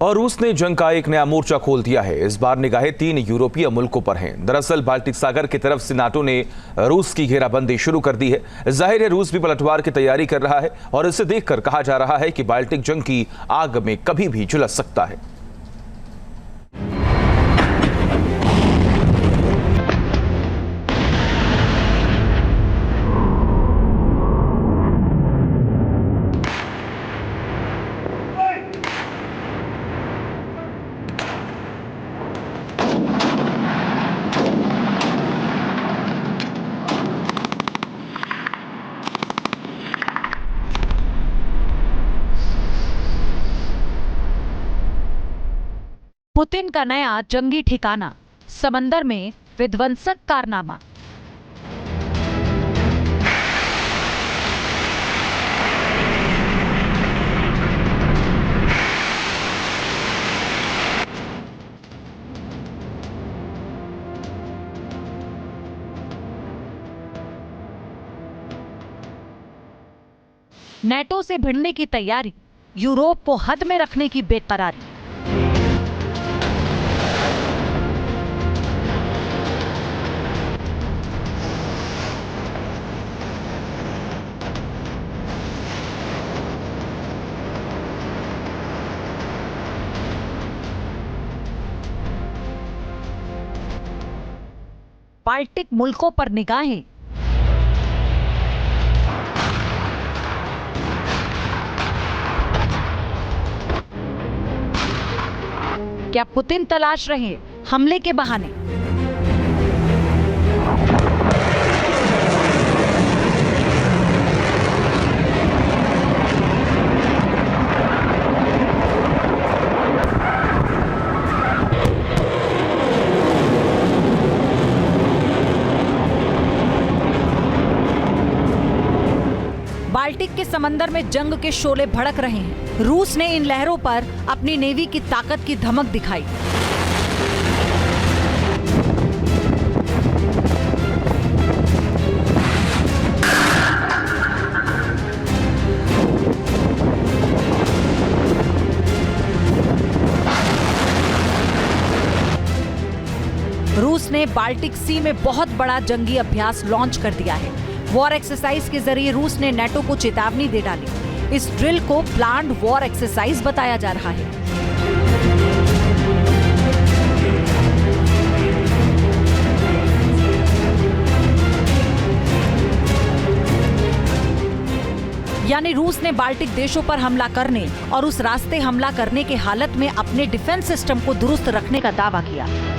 और रूस ने जंग का एक नया मोर्चा खोल दिया है। इस बार निगाहें 3 यूरोपीय मुल्कों पर हैं। दरअसल बाल्टिक सागर की तरफ से नाटो ने रूस की घेराबंदी शुरू कर दी है। जाहिर है रूस भी पलटवार की तैयारी कर रहा है और इसे देखकर कहा जा रहा है कि बाल्टिक जंग की आग में कभी भी झुलस सकता है। पुतिन का नया जंगी ठिकाना, समंदर में विध्वंसक कारनामा। नेटो से भिड़ने की तैयारी, यूरोप को हद में रखने की बेकरारी। बाल्टिक मुल्कों पर निगाहें। क्या पुतिन तलाश रहे हमले के बहाने? बाल्टिक के समंदर में जंग के शोले भड़क रहे हैं। रूस ने इन लहरों पर अपनी नेवी की ताकत की धमक दिखाई। रूस ने बाल्टिक सी में बहुत बड़ा जंगी अभ्यास लॉन्च कर दिया है। वॉर एक्सरसाइज के जरिए रूस ने नेटो को चेतावनी दे डाली। इस ड्रिल को प्लान्ड वॉर एक्सरसाइज बताया जा रहा है। यानी रूस ने बाल्टिक देशों पर हमला करने और उस रास्ते हमला करने के हालत में अपने डिफेंस सिस्टम को दुरुस्त रखने का दावा किया।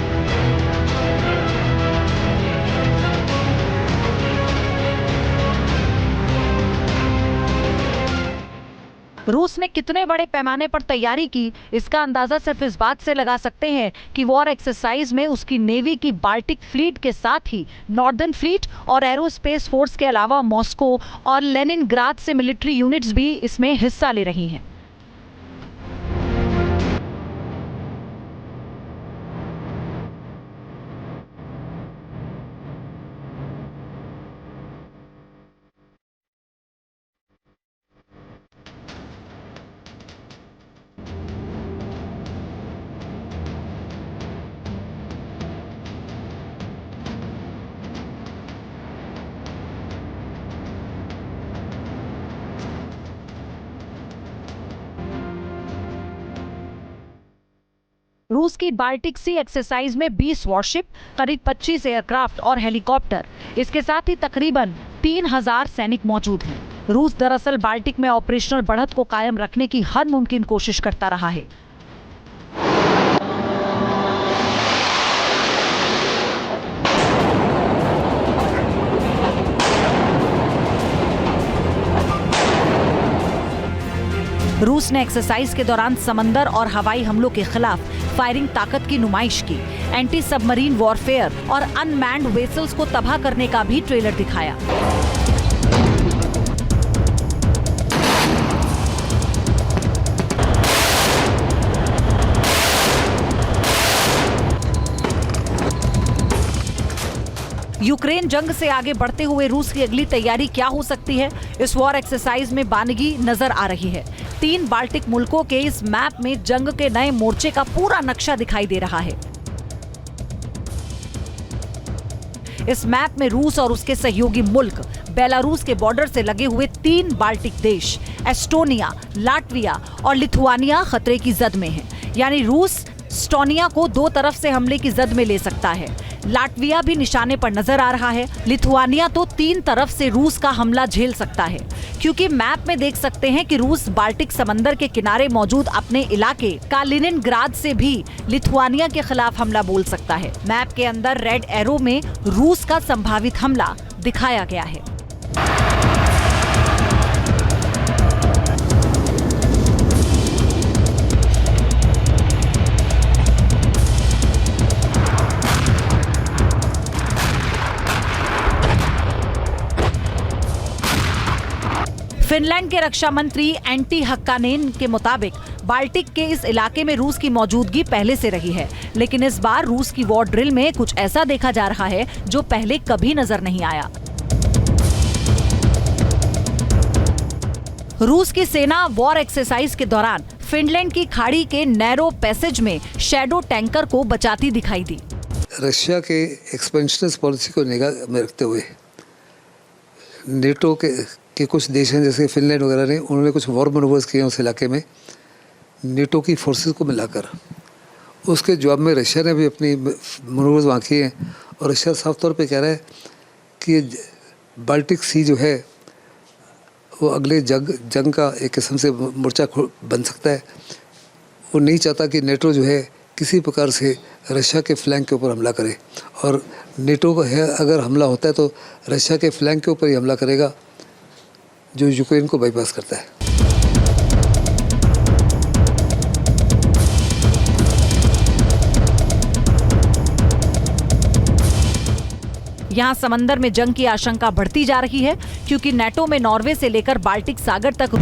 रूस ने कितने बड़े पैमाने पर तैयारी की, इसका अंदाजा सिर्फ इस बात से लगा सकते हैं कि वॉर एक्सरसाइज में उसकी नेवी की बाल्टिक फ्लीट के साथ ही नॉर्दर्न फ्लीट और एरोस्पेस फोर्स के अलावा मॉस्को और लेनिनग्राद से मिलिट्री यूनिट्स भी इसमें हिस्सा ले रही हैं। रूस की बाल्टिक सी एक्सरसाइज में 20 वॉरशिप, करीब 25 एयरक्राफ्ट और हेलीकॉप्टर, इसके साथ ही तकरीबन 3000 सैनिक मौजूद हैं। रूस दरअसल बाल्टिक में ऑपरेशनल बढ़त को कायम रखने की हर मुमकिन कोशिश करता रहा है। रूस ने एक्सरसाइज के दौरान समंदर और हवाई हमलों के खिलाफ फायरिंग ताकत की नुमाइश की। एंटी सबमरीन वॉरफेयर और अनमैन्ड वेसल्स को तबाह करने का भी ट्रेलर दिखाया। यूक्रेन जंग से आगे बढ़ते हुए रूस की अगली तैयारी क्या हो सकती है, इस वॉर एक्सरसाइज में बानगी नजर आ रही है। 3 बाल्टिक मुल्कों के इस मैप में जंग के नए मोर्चे का पूरा नक्शा दिखाई दे रहा है। इस मैप में रूस और उसके सहयोगी मुल्क बेलारूस के बॉर्डर से लगे हुए 3 बाल्टिक देश एस्टोनिया, लाटविया और लिथुआनिया खतरे की जद में हैं। यानी रूस एस्टोनिया को 2 तरफ से हमले की जद में ले सकता है। लाटविया भी निशाने पर नजर आ रहा है। लिथुआनिया तो 3 तरफ से रूस का हमला झेल सकता है, क्योंकि मैप में देख सकते हैं कि रूस बाल्टिक समंदर के किनारे मौजूद अपने इलाके कालिनिनग्राद से भी लिथुआनिया के खिलाफ हमला बोल सकता है। मैप के अंदर रेड एरो में रूस का संभावित हमला दिखाया गया है। फिनलैंड के रक्षा मंत्री एंटी हक्कानेन के मुताबिक बाल्टिक के इस इलाके में रूस की मौजूदगी पहले से रही है, लेकिन इस बार रूस की वॉर ड्रिल में कुछ ऐसा देखा जा रहा है जो पहले कभी नजर नहीं आया। रूस की सेना वॉर एक्सरसाइज के दौरान फिनलैंड की खाड़ी के नैरो पैसेज में शैडो टैंकर को बचाती दिखाई दी। रशिया के एक्सपेंशनिस्ट पॉलिसी को निगाह में रखते हुए नेटो के कुछ देश हैं जैसे फिनलैंड वगैरह ने, उन्होंने कुछ वॉर मनोवर्स किए उस इलाके में नेटो की फोर्सेस को मिलाकर। उसके जवाब में रशिया ने भी अपनी मनोवर्स वहाँ किए हैं और रशिया साफ तौर पे कह रहा है कि बाल्टिक सी जो है वो अगले जंग का एक किस्म से मोर्चा बन सकता है। वो नहीं चाहता कि नेटो जो है किसी प्रकार से रशिया के फ्लैंक के ऊपर हमला करे, और नेटो का है अगर हमला होता है तो रशिया के फ्लैंक के ऊपर ही हमला करेगा जो यूक्रेन को बाईपास करता है। यहाँ समंदर में जंग की आशंका बढ़ती जा रही है, क्योंकि नेटो में नॉर्वे से लेकर बाल्टिक सागर तक